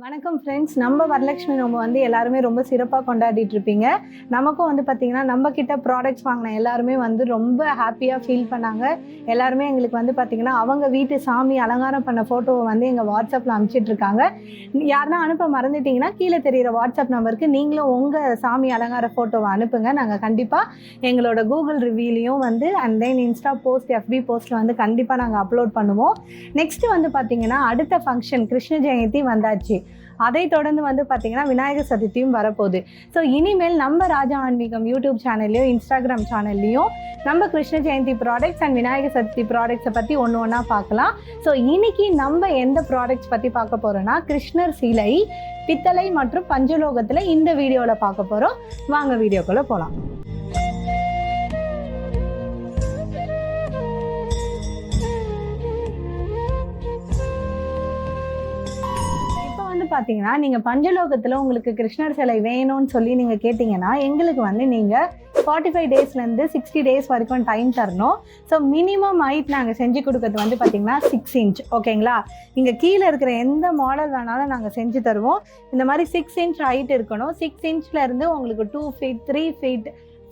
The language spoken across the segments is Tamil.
வணக்கம் ஃப்ரெண்ட்ஸ். நம்ம வரலட்சுமி நோம்பு வந்து எல்லாருமே ரொம்ப சிறப்பாக கொண்டாடிட்டு இருப்பீங்க. நமக்கும் வந்து பார்த்தீங்கன்னா நம்ம கிட்ட ப்ராடக்ட்ஸ் வாங்கின எல்லாருமே வந்து ரொம்ப ஹாப்பியாக ஃபீல் பண்ணாங்க. எல்லாருமே எங்களுக்கு வந்து பார்த்தீங்கன்னா அவங்க வீட்டு சாமி அலங்காரம் பண்ண ஃபோட்டோவை வந்து எங்கள் வாட்ஸ்அப்பில் அனுப்பிச்சிட்டு இருக்காங்க. யாருன்னா அனுப்ப மறந்துட்டீங்கன்னா கீழே தெரியிற வாட்ஸ்அப் நம்பருக்கு நீங்களும் உங்கள் சாமி அலங்கார ஃபோட்டோவை அனுப்புங்க. நாங்கள் கண்டிப்பாக எங்களோட கூகுள் ரிவ்யூலையும் வந்து அண்ட் தென் இன்ஸ்டா போஸ்ட் எஃபி போஸ்ட்டில் வந்து கண்டிப்பாக நாங்கள் அப்லோட் பண்ணுவோம். நெக்ஸ்ட் வந்து பார்த்தீங்கன்னா அடுத்த ஃபங்க்ஷன் கிருஷ்ண ஜெயந்தி வந்தாச்சு. அதை தொடர்ந்து வந்து பார்த்தீங்கன்னா விநாயகர் சதுர்த்தியும் வரப்போகுது. ஸோ இனிமேல் நம்ம ராஜா ஆன்மீகம் யூடியூப் சேனல்லையும் இன்ஸ்டாகிராம் சேனல்லையும் நம்ம கிருஷ்ண ஜெயந்தி ப்ராடக்ட்ஸ் அண்ட் விநாயகர் சதுர்த்தி ப்ராடக்ட்ஸை பற்றி ஒன்றா பார்க்கலாம். ஸோ இன்னைக்கு நம்ம எந்த ப்ராடக்ட்ஸ் பற்றி பார்க்க போகிறோன்னா கிருஷ்ணர் சிலை, பித்தளை மற்றும் பஞ்சலோகத்தில் இந்த வீடியோவில் பார்க்க போகிறோம். வாங்க வீடியோக்குள்ளே போகலாம். பார்த்தீங்கன்னா நீங்கள் பஞ்சலோகத்தில் உங்களுக்கு கிருஷ்ணர் சிலை வேணும்னு சொல்லி நீங்கள் கேட்டிங்கன்னா எங்களுக்கு வந்து நீங்கள் 45 டேஸ்லேருந்து 60 டேஸ் வரைக்கும் டைம் தரணும். ஸோ மினிமம் ஹைட் நாங்கள் செஞ்சு கொடுக்கறது வந்து பார்த்தீங்கன்னா 6 இன்ச். ஓகேங்களா? இங்கே கீழே இருக்கிற எந்த மாடல் வேணாலும் நாங்கள் செஞ்சு தருவோம். இந்த மாதிரி 6 இன்ச் ஹைட் இருக்கணும். 6 இன்ச்லேருந்து உங்களுக்கு 2 ஃபீட் 3 ஃபீட்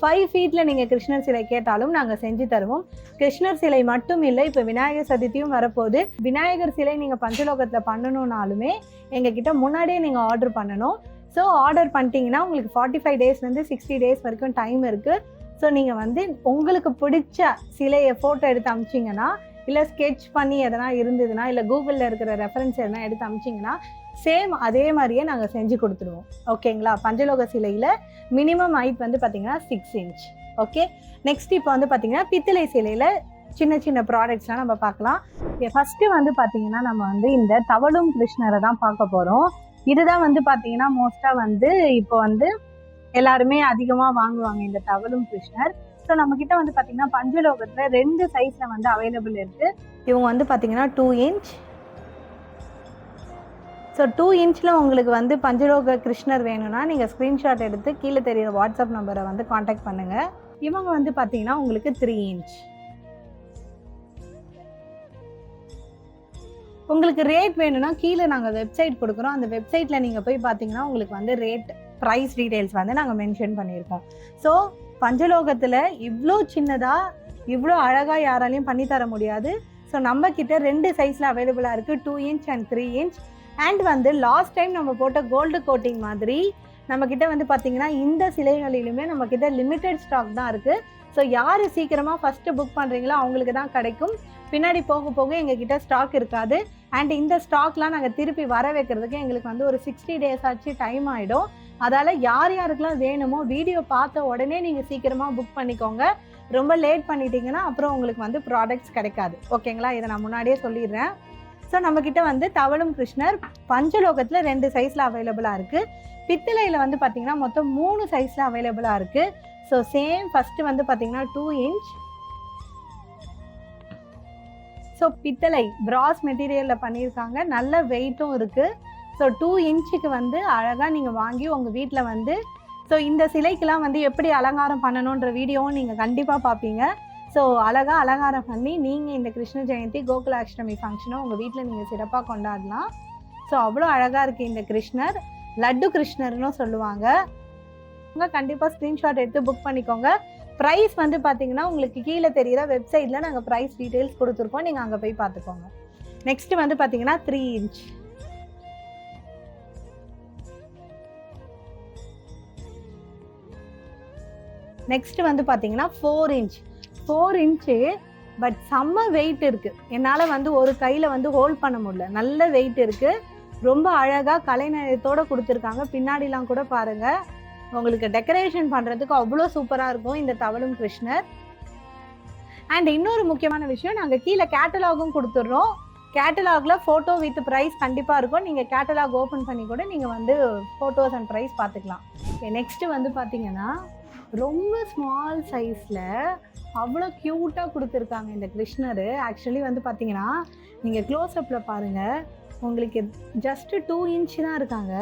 5 ஃபீட்டில் நீங்கள் கிருஷ்ணர் சிலை கேட்டாலும் நாங்கள் செஞ்சு தருவோம். கிருஷ்ணர் சிலை மட்டும் இல்லை, இப்போ விநாயகர் சதுர்த்தியும் வரப்போகுது. விநாயகர் சிலை நீங்கள் பஞ்சலோகத்தில் பண்ணணுன்னாலுமே எங்ககிட்ட முன்னாடியே நீங்கள் ஆர்டர் பண்ணணும். ஸோ ஆர்டர் பண்ணிட்டீங்கன்னா உங்களுக்கு 45 டேஸ்லேருந்து 60 டேஸ் வரைக்கும் டைம் இருக்குது. ஸோ நீங்கள் வந்து உங்களுக்கு பிடிச்ச சிலையை ஃபோட்டோ எடுத்து அமிச்சிங்கன்னா, இல்லை ஸ்கெட்ச் பண்ணி எதனா இருந்ததுன்னா, இல்லை கூகுளில் இருக்கிற ரெஃபரன்ஸ் எதனா எடுத்து அமிச்சிங்கன்னா சேம் அதே மாதிரியே நாங்கள் செஞ்சு கொடுத்துருவோம். ஓகேங்களா? பஞ்சலோக சிலையில் மினிமம் ஹைட் வந்து பார்த்தீங்கன்னா 6 இன்ச். ஓகே. நெக்ஸ்ட் இப்போ வந்து பார்த்தீங்கன்னா பித்தளை சிலையில் சின்ன சின்ன ப்ராடக்ட்ஸ்லாம் நம்ம பார்க்கலாம். ஃபஸ்ட்டு வந்து பார்த்தீங்கன்னா நம்ம வந்து இந்த தவழும் கிருஷ்ணரை தான் பார்க்க போகிறோம். இதுதான் வந்து பார்த்தீங்கன்னா மோஸ்ட்டாக வந்து இப்போ வந்து எல்லாருமே அதிகமாக வாங்குவாங்க இந்த தவழும் கிருஷ்ணர். ஸோ நம்மக்கிட்ட வந்து பார்த்தீங்கன்னா பஞ்சலோகத்தில் 2 சைஸில் வந்து அவைலபிள் இருக்குது. இவங்க வந்து பார்த்தீங்கன்னா 2 இன்ச். ஸோ 2 இன்ச்சில் உங்களுக்கு வந்து பஞ்சலோக கிருஷ்ணர் வேணும்னா நீங்கள் ஸ்க்ரீன்ஷாட் எடுத்து கீழே தெரியிற வாட்ஸ்அப் நம்பரை வந்து காண்டாக்ட் பண்ணுங்கள். இவங்க வந்து பார்த்தீங்கன்னா உங்களுக்கு 3 இன்ச். உங்களுக்கு ரேட் வேணும்னா கீழே நாங்கள் வெப்சைட் கொடுக்குறோம். அந்த வெப்சைட்டில் நீங்கள் போய் பார்த்தீங்கன்னா உங்களுக்கு வந்து ரேட் ப்ரைஸ் டீட்டெயில்ஸ் வந்து நாங்கள் மென்ஷன் பண்ணியிருக்கோம். ஸோ பஞ்சலோகத்தில் இவ்வளோ சின்னதாக இவ்வளோ அழகாக யாராலையும் பண்ணித்தர முடியாது. ஸோ நம்மக்கிட்ட 2 சைஸில் அவைலபிளாக இருக்குது, 2 இன்ச் அண்ட் 3 இன்ச். அண்ட் வந்து லாஸ்ட் டைம் நம்ம போட்ட கோல்டு கோட்டிங் மாதிரி நம்மக்கிட்ட வந்து பார்த்திங்கன்னா இந்த சிலைகளிலுமே நம்மக்கிட்ட லிமிட்டட் ஸ்டாக் தான் இருக்குது. ஸோ யார் சீக்கிரமாக ஃபஸ்ட்டு புக் பண்ணுறீங்களோ அவங்களுக்கு தான் கிடைக்கும். பின்னாடி போக போக எங்ககிட்ட ஸ்டாக் இருக்காது. அண்ட் இந்த ஸ்டாக்லாம் நாங்கள் திருப்பி வர வைக்கிறதுக்கு எங்களுக்கு வந்து ஒரு 60 டேஸ் ஆச்சு டைம் ஆகிடும். அதால் யார் யாருக்கெல்லாம் வேணுமோ வீடியோ பார்த்த உடனே நீங்கள் சீக்கிரமாக புக் பண்ணிக்கோங்க. ரொம்ப லேட் பண்ணிட்டீங்கன்னா அப்புறம் உங்களுக்கு வந்து ப்ராடக்ட்ஸ் கிடைக்காது. ஓகேங்களா? இதை நான் முன்னாடியே சொல்லிடுறேன். ஸோ நம்மக்கிட்ட வந்து தவழும் கிருஷ்ணர் பஞ்சலோகத்தில் 2 சைஸில் அவைலபிளாக இருக்குது. பித்தளையில் வந்து பார்த்திங்கன்னா மொத்தம் 3 சைஸில் அவைலபிளாக இருக்குது. ஸோ சேம் ஃபஸ்ட்டு வந்து பார்த்திங்கன்னா 2 இன்ச். ஸோ பித்தளை பிராஸ் மெட்டீரியலில் பண்ணியிருக்காங்க, நல்ல வெயிட்டும் இருக்குது. ஸோ 2 இன்ச்சுக்கு வந்து அழகாக நீங்கள் வாங்கி உங்கள் வீட்டில் வந்து ஸோ இந்த சிலைக்கெலாம் வந்து எப்படி அலங்காரம் பண்ணணுன்ற வீடியோவும் நீங்கள் கண்டிப்பாக பார்ப்பீங்க. ஸோ அழகாக அலங்காரம் பண்ணி நீங்கள் இந்த கிருஷ்ண ஜெயந்தி கோகுலாஷ்டமி ஃபங்க்ஷனை உங்கள் வீட்டில் நீங்கள் சிறப்பாக கொண்டாடலாம். ஸோ அவ்வளோ அழகாக இருக்குது இந்த கிருஷ்ணர். லட்டு கிருஷ்ணர்னு சொல்லுவாங்க. உங்கள் கண்டிப்பாக ஸ்க்ரீன்ஷாட் எடுத்து புக் பண்ணிக்கோங்க. ப்ரைஸ் வந்து பார்த்தீங்கன்னா உங்களுக்கு கீழே தெரிகிற வெப்சைட்டில் நாங்கள் ப்ரைஸ் டீட்டெயில்ஸ் கொடுத்துருக்கோம், நீங்கள் அங்கே போய் பார்த்துக்கோங்க. நெக்ஸ்ட்டு வந்து பார்த்தீங்கன்னா 3 இன்ச். நெக்ஸ்ட்டு வந்து பார்த்தீங்கன்னா 4 இன்ச். 4 இன்ச்சு பட் செம்ம வெயிட் இருக்குது. என்னால் வந்து ஒரு கையில் வந்து ஹோல்ட் பண்ண முடியல, நல்ல வெயிட் இருக்குது. ரொம்ப அழகாக கலைநயத்தோடு கொடுத்துருக்காங்க. பின்னாடிலாம் கூட பாருங்கள், உங்களுக்கு டெக்கரேஷன் பண்ணுறதுக்கு அவ்வளோ சூப்பராக இருக்கும் இந்த தவழும் கிருஷ்ணர். அண்ட் இன்னொரு முக்கியமான விஷயம், நாங்கள் கீழே கேட்டலாகும் கொடுத்துட்றோம். கேட்டலாகில் ஃபோட்டோ வித் ப்ரைஸ் கண்டிப்பாக இருக்கும். நீங்கள் கேட்டலாக் ஓப்பன் பண்ணி கூட நீங்கள் வந்து ஃபோட்டோஸ் அண்ட் ப்ரைஸ் பார்த்துக்கலாம். நெக்ஸ்ட்டு வந்து பார்த்தீங்கன்னா ரொம்ப ஸ்மால் சைஸில் அவ்வளோ க்யூட்டாக கொடுத்துருக்காங்க இந்த கிருஷ்ணர். ஆக்சுவலி வந்து பார்த்தீங்கன்னா நீங்கள் க்ளோஸ்அப்பில் பாருங்கள், உங்களுக்கு ஜஸ்ட்டு 2 இன்ச் தான் இருக்காங்க.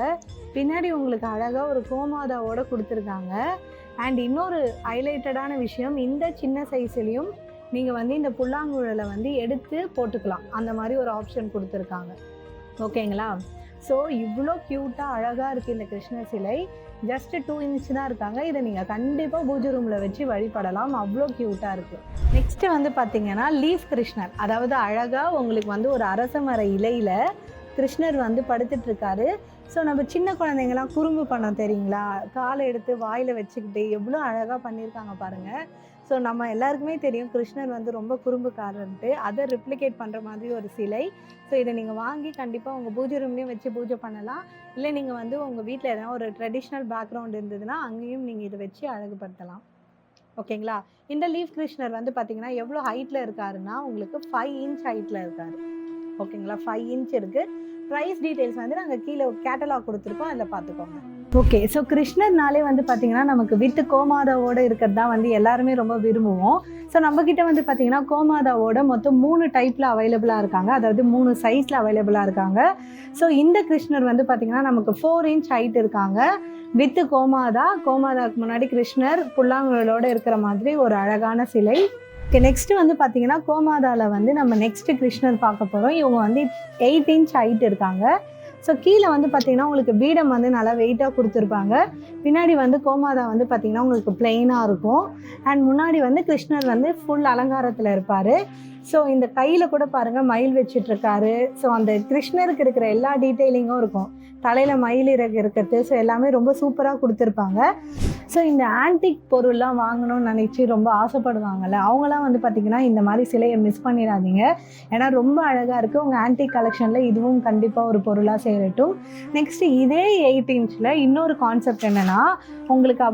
பின்னாடி உங்களுக்கு அழகாக ஒரு கோமாதாவோடு கொடுத்துருக்காங்க. அண்ட் இன்னொரு ஹைலைட்டடான விஷயம், இந்த சின்ன சைஸ்லேயும் நீங்கள் வந்து இந்த புல்லாங்குழலை வந்து எடுத்து போட்டுக்கலாம், அந்த மாதிரி ஒரு ஆப்ஷன் கொடுத்துருக்காங்க. ஓகேங்களா? ஸோ இவ்வளோ க்யூட்டாக அழகாக இருக்குது இந்த கிருஷ்ணர் சிலை. ஜஸ்ட் 2 இன்ச் தான் இருக்காங்க. இதை நீங்கள் கண்டிப்பாக பூஜை ரூமில் வச்சு வழிபடலாம், அவ்வளோ க்யூட்டாக இருக்குது. நெக்ஸ்ட்டு வந்து பார்த்தீங்கன்னா லீஃப் கிருஷ்ணர், அதாவது அழகாக உங்களுக்கு வந்து ஒரு அரச மர இலையில் கிருஷ்ணர் வந்து படுத்துட்டு இருக்காரு. ஸோ நம்ம சின்ன குழந்தைங்கலாம் குறும்பு பண்ணோம் தெரியுங்களா, காலை எடுத்து வாயில் வச்சுக்கிட்டு எவ்வளோ அழகாக பண்ணியிருக்காங்க பாருங்கள். ஸோ நம்ம எல்லாருக்குமே தெரியும் கிருஷ்ணர் வந்து ரொம்ப குறும்புக்காரன்ட்டு, அதை ரிப்ளிகேட் பண்ணுற மாதிரி ஒரு சிலை. ஸோ இதை நீங்கள் வாங்கி கண்டிப்பாக உங்கள் பூஜை ரூம்லேயும் வச்சு பூஜை பண்ணலாம். இல்லை நீங்கள் வந்து உங்கள் வீட்டில் எதனா ஒரு ட்ரெடிஷ்னல் பேக்ரவுண்ட் இருந்ததுன்னா அங்கேயும் நீங்கள் இதை வச்சு அழகுபடுத்தலாம். ஓகேங்களா. இந்த லீஃப் கிருஷ்ணர் வந்து பார்த்தீங்கன்னா எவ்வளோ ஹைட்டில் இருக்காருன்னா உங்களுக்கு 5 இன்ச் ஹைட்டில் இருக்காரு. ஓகேங்களா, 5 இன்ச் இருக்குது. ப்ரைஸ் டீட்டெயில்ஸ் வந்து நாங்கள் கீழே கேட்டலாக் கொடுத்துருக்கோம், அதில் பார்த்துக்கோங்க. ஓகே, ஸோ கிருஷ்ணர்னாலே வந்து பார்த்தீங்கன்னா நமக்கு வித்து கோமாதாவோடு இருக்கிறது தான் வந்து எல்லாருமே ரொம்ப விரும்புவோம். ஸோ நம்மக்கிட்ட வந்து பார்த்தீங்கன்னா கோமாதாவோட மொத்தம் 3 டைப்பில் அவைலபிளாக இருக்காங்க, அதாவது 3 சைஸில் அவைலபிளாக இருக்காங்க. ஸோ இந்த கிருஷ்ணர் வந்து பார்த்தீங்கன்னா நமக்கு 4 இன்ச் ஹைட் இருக்காங்க வித்து கோமாதாவுக்கு முன்னாடி கிருஷ்ணர் புல்லாங்குழலோடு இருக்கிற மாதிரி ஒரு அழகான சிலை. ஓகே, நெக்ஸ்ட்டு வந்து பார்த்தீங்கன்னா கோமாதாவில் வந்து நம்ம நெக்ஸ்ட்டு கிருஷ்ணர் பார்க்க போகிறோம். இவங்க வந்து 8 இன்ச் ஹைட் இருக்காங்க. ஸோ கீழே வந்து பார்த்தீங்கன்னா உங்களுக்கு பீடம் வந்து நல்லா வெயிட்டாக கொடுத்துருப்பாங்க. பின்னாடி வந்து கோமாதா வந்து பார்த்தீங்கன்னா உங்களுக்கு பிளெயினாக இருக்கும். அண்ட் முன்னாடி வந்து கிருஷ்ணர் வந்து ஃபுல் அலங்காரத்தில் இருப்பார். ஸோ இந்த கையில் கூட பாருங்கள் மயில் வச்சிட்ருக்காரு. ஸோ அந்த கிருஷ்ணருக்கு இருக்கிற எல்லா டீட்டெயிலிங்கும் இருக்கும். தலையில் மயில் இறகு இருக்கிறது, ஸோ எல்லாமே ரொம்ப சூப்பராக கொடுத்துருப்பாங்க. ஸோ இந்த ஆன்டிக் பொருள்லாம் வாங்கணும்னு நினச்சி ரொம்ப ஆசைப்படுவாங்கள்ல, அவங்களாம் வந்து பார்த்திங்கன்னா இந்த மாதிரி சிலையை மிஸ் பண்ணிடாதீங்க. ஏன்னா ரொம்ப அழகாக இருக்குது. உங்கள் ஆன்டிக் கலெக்ஷனில் இதுவும் கண்டிப்பாக ஒரு பொருளாக சேரட்டும். நெக்ஸ்ட்டு இதே 8 இன்ச்சில் இன்னொரு கான்செப்ட் என்னென்னா, உங்களுக்கு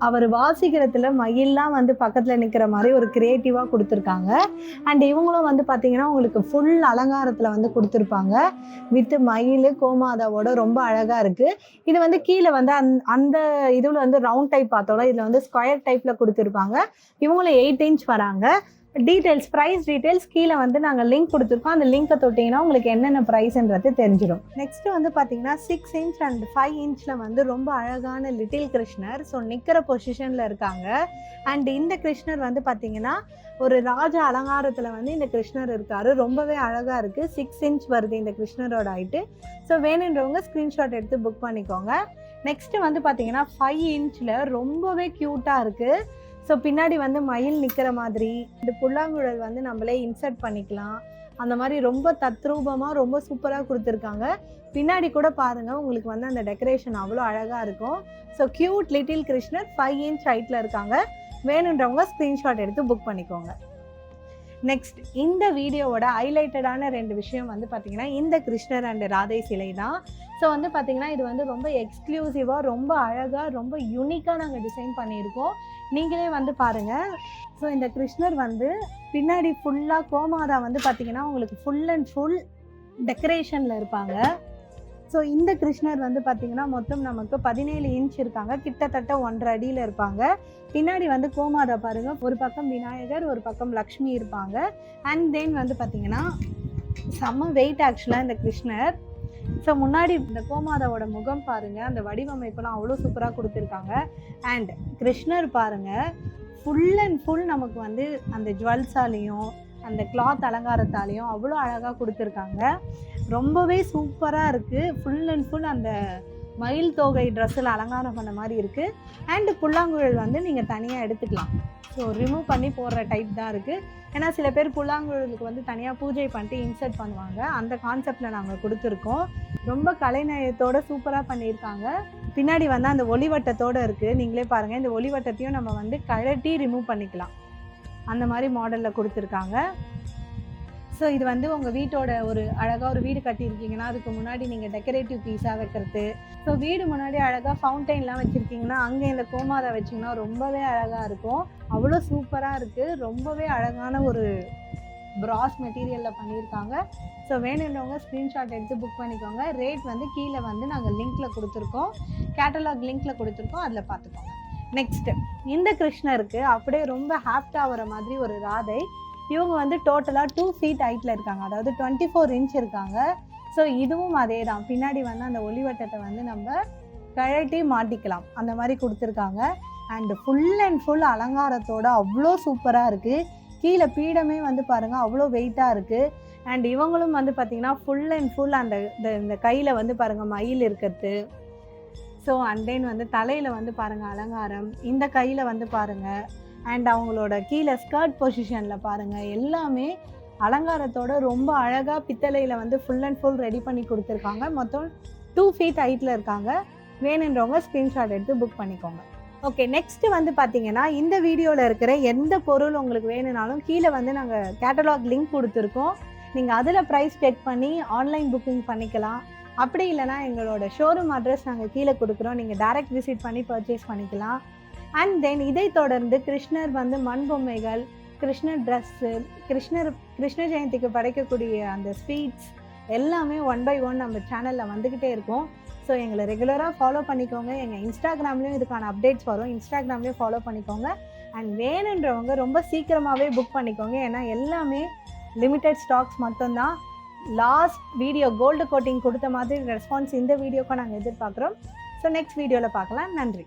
அவர் வாசிக்கிறதுல மயில்லாம் வந்து பக்கத்தில் நிற்கிற மாதிரி ஒரு க்ரியேட்டிவாக கொடுத்துருக்காங்க. அண்ட் இவங்களும் வந்து பார்த்திங்கன்னா உங்களுக்கு ஃபுல் அலங்காரத்தில் வந்து கொடுத்துருப்பாங்க வித் மயில் கோமாதாவோட ரொம்ப அழகாக இருக்குது. இது வந்து கீழே வந்து அந்த இதில் வந்து ரவுண்ட் டைப் பார்த்தோம்னா இதில் வந்து ஸ்கொயர் டைப்பில் கொடுத்துருப்பாங்க. இவங்களும் 8 இன்ச் வராங்க. டீட்டெயில்ஸ், ப்ரைஸ் டீட்டெயில்ஸ் கீழே வந்து நாங்கள் லிங்க் கொடுத்துருக்கோம். அந்த லிங்க்கை தொட்டிங்கன்னா உங்களுக்கு என்னென்ன ப்ரைஸ்ன்றது தெரிஞ்சிடும். நெக்ஸ்ட்டு வந்து பார்த்தீங்கன்னா 6 இன்ச் அண்ட் 5 இன்ச்சில் வந்து ரொம்ப அழகான லிட்டில் கிருஷ்ணர். ஸோ நிற்கிற பொசிஷனில் இருக்காங்க. அண்ட் இந்த கிருஷ்ணர் வந்து பார்த்தீங்கன்னா ஒரு ராஜ அலங்காரத்தில் வந்து இந்த கிருஷ்ணர் இருக்கார். ரொம்பவே அழகாக இருக்குது. 6 இன்ச் வருது இந்த கிருஷ்ணரோட ஹைட்டு. ஸோ வேணுன்றவங்க ஸ்க்ரீன்ஷாட் எடுத்து புக் பண்ணிக்கோங்க. நெக்ஸ்ட்டு வந்து பார்த்தீங்கன்னா 5 இன்ச்சில் ரொம்பவே க்யூட்டாக இருக்குது. ஸோ பின்னாடி வந்து மயில் நிற்கிற மாதிரி இந்த புல்லாங்குழல் வந்து நம்மளே இன்சர்ட் பண்ணிக்கலாம். அந்த மாதிரி ரொம்ப தத்ரூபமாக ரொம்ப சூப்பராக கொடுத்துருக்காங்க. பின்னாடி கூட பாருங்கள் உங்களுக்கு வந்து அந்த டெக்கரேஷன் அவ்வளோ அழகாக இருக்கும். ஸோ க்யூட் லிட்டில் கிருஷ்ணர் 5 இன்ச் ஹைட்டில் இருக்காங்க. வேணுன்றவங்க ஸ்க்ரீன்ஷாட் எடுத்து புக் பண்ணிக்கோங்க. நெக்ஸ்ட் இந்த வீடியோவோட ஹைலைட்டடான 2 விஷயம் வந்து பார்த்திங்கன்னா இந்த கிருஷ்ணர் அண்ட் ராதை சிலை தான். ஸோ வந்து பார்த்திங்கன்னா இது வந்து ரொம்ப எக்ஸ்க்ளூசிவாக ரொம்ப அழகாக ரொம்ப யூனிக்காக நாங்கள் டிசைன் பண்ணியிருக்கோம். நீங்களே வந்து பாருங்கள். ஸோ இந்த கிருஷ்ணர் வந்து பின்னாடி ஃபுல்லாக கோமாதா வந்து பார்த்திங்கன்னா உங்களுக்கு ஃபுல் அண்ட் ஃபுல் டெக்கரேஷனில் இருப்பாங்க. ஸோ இந்த கிருஷ்ணர் வந்து பார்த்திங்கன்னா மொத்தம் நமக்கு 17 இன்ச் இருக்காங்க. கிட்டத்தட்ட 1.5 அடியில் இருப்பாங்க. பின்னாடி வந்து கோமாதா பாருங்கள், ஒரு பக்கம் விநாயகர் ஒரு பக்கம் லக்ஷ்மி இருப்பாங்க. அண்ட் தென் வந்து பார்த்திங்கன்னா செம்ம வெயிட் ஆக்சுவலாக இந்த கிருஷ்ணர். ஸோ முன்னாடி இந்த கோமாதாவோட முகம் பாருங்கள், அந்த வடிவமைப்பெல்லாம் அவ்வளோ சூப்பராக கொடுத்துருக்காங்க. அண்ட் கிருஷ்ணர் பாருங்கள் ஃபுல் அண்ட் ஃபுல் நமக்கு வந்து அந்த ஜுவல்ஸாலேயும் அந்த கிளாத் அலங்காரத்தாலேயும் அவ்வளோ அழகாக கொடுத்துருக்காங்க. ரொம்பவே சூப்பராக இருக்குது. ஃபுல் அண்ட் ஃபுல் அந்த மயில் தோகை ட்ரெஸ்ஸில் அலங்காரம் பண்ண மாதிரி இருக்குது. அண்டு புல்லாங்குழல் வந்து நீங்கள் தனியாக எடுத்துக்கலாம். ஸோ ரிமூவ் பண்ணி போடுற டைப் தான் இருக்குது. ஏன்னா சில பேர் புல்லாங்குழலுக்கு வந்து தனியாக பூஜை பண்ணிட்டு இன்சர்ட் பண்ணுவாங்க. அந்த கான்செப்டில் நாங்கள் கொடுத்துருக்கோம். ரொம்ப கலைநயத்தோடு சூப்பராக பண்ணியிருக்காங்க. பின்னாடி வந்து அந்த ஒளிவட்டத்தோடு இருக்குது. நீங்களே பாருங்கள், இந்த ஒளிவட்டத்தையும் நம்ம வந்து கழட்டி ரிமூவ் பண்ணிக்கலாம். அந்த மாதிரி மாடலில் கொடுத்துருக்காங்க. ஸோ இது வந்து உங்கள் வீட்டோட ஒரு அழகாக ஒரு வீடு கட்டியிருக்கீங்கன்னா அதுக்கு முன்னாடி நீங்கள் டெக்கரேட்டிவ் பீஸாக வைக்கிறது. ஸோ வீடு முன்னாடி அழகாக ஃபவுண்டைன்லாம் வச்சுருக்கீங்கன்னா அங்கே இந்த கோமாதா வச்சிங்கன்னா ரொம்பவே அழகாக இருக்கும். அவ்வளோ சூப்பராக இருக்குது. ரொம்பவே அழகான ஒரு பிராஸ் மெட்டீரியலில் பண்ணியிருக்காங்க. ஸோ வேணுன்றவங்க ஸ்க்ரீன்ஷாட் எடுத்து புக் பண்ணிக்கோங்க. ரேட் வந்து கீழே வந்து நாங்கள் லிங்க்கில் கொடுத்துருக்கோம், கேட்டலாக் லிங்க்கில் கொடுத்துருக்கோம், அதில் பார்த்துக்கோங்க. நெக்ஸ்ட்டு இந்த கிருஷ்ணருக்கு அப்படியே ரொம்ப ஹாப்டாக வர மாதிரி ஒரு ராதை. இவங்க வந்து டோட்டலாக 2 ஃபீட் ஹைட்டில் இருக்காங்க, அதாவது 24 இன்ச் இருக்காங்க. ஸோ இதுவும் அதே தான். பின்னாடி வந்து அந்த ஒளிவட்டத்தை வந்து நம்ம கழட்டி மாட்டிக்கலாம், அந்த மாதிரி கொடுத்துருக்காங்க. அண்டு ஃபுல் அண்ட் ஃபுல் அலங்காரத்தோடு அவ்வளோ சூப்பராக இருக்குது. கீழே பீடமே வந்து பாருங்கள் அவ்வளோ வெயிட்டாக இருக்குது. அண்ட் இவங்களும் வந்து பார்த்திங்கன்னா ஃபுல் அண்ட் ஃபுல் அந்த இந்த கையில் வந்து பாருங்கள் மயில் இருக்கிறது. ஸோ அண்ட் தென் வந்து தலையில் வந்து பாருங்கள் அலங்காரம், இந்த கையில் வந்து பாருங்கள், அண்ட் அவங்களோட கீழே ஸ்கர்ட் பொசிஷனில் பாருங்கள், எல்லாமே அலங்காரத்தோட ரொம்ப அழகாக பித்தளையில் வந்து ஃபுல் அண்ட் ஃபுல் ரெடி பண்ணி கொடுத்துருக்காங்க. மொத்தம் 2 feet ஹைட்டில் இருக்காங்க. வேணுன்றவங்க ஸ்க்ரீன்ஷாட் எடுத்து புக் பண்ணிக்கோங்க. ஓகே, நெக்ஸ்ட்டு வந்து பார்த்தீங்கன்னா இந்த வீடியோவில் இருக்கிற எந்த பொருள் உங்களுக்கு வேணும்னாலும் கீழே வந்து நாங்கள் கேட்டலாக் லிங்க் கொடுத்துருக்கோம். நீங்கள் அதில் ப்ரைஸ் செக் பண்ணி ஆன்லைன் புக்கிங் பண்ணிக்கலாம். அப்படி இல்லைனா எங்களோட ஷோரூம் அட்ரஸ் நாங்கள் கீழே கொடுக்குறோம், நீங்கள் டைரக்ட் விசிட் பண்ணி பர்ச்சேஸ் பண்ணிக்கலாம். அண்ட் தென் இதை தொடர்ந்து கிருஷ்ணர் வந்து மண் பொம்மைகள், கிருஷ்ணர் ட்ரெஸ்ஸு, கிருஷ்ண ஜெயந்திக்கு படைக்கக்கூடிய அந்த ஸ்வீட்ஸ் எல்லாமே 1 by 1 நம்ம சேனலில் வந்துக்கிட்டே இருக்கும். ஸோ எங்களை ரெகுலராக ஃபாலோ பண்ணிக்கோங்க. எங்கள் இன்ஸ்டாகிராம்லேயும் இதுக்கான அப்டேட்ஸ் வரும், இன்ஸ்டாகிராம்லேயும் ஃபாலோ பண்ணிக்கோங்க. அண்ட் வேணுன்றவங்க ரொம்ப சீக்கிரமாகவே புக் பண்ணிக்கோங்க. ஏன்னா எல்லாமே லிமிட்டட் ஸ்டாக்ஸ் மட்டும்தான். லாஸ்ட் வீடியோ கோல்டு கோட்டிங் கொடுத்த மாதிரி ரெஸ்பான்ஸ் இந்த வீடியோக்கும் நாங்கள் எதிர்பார்க்குறோம். ஸோ நெக்ஸ்ட் வீடியோவில் பார்க்கலாம். நன்றி.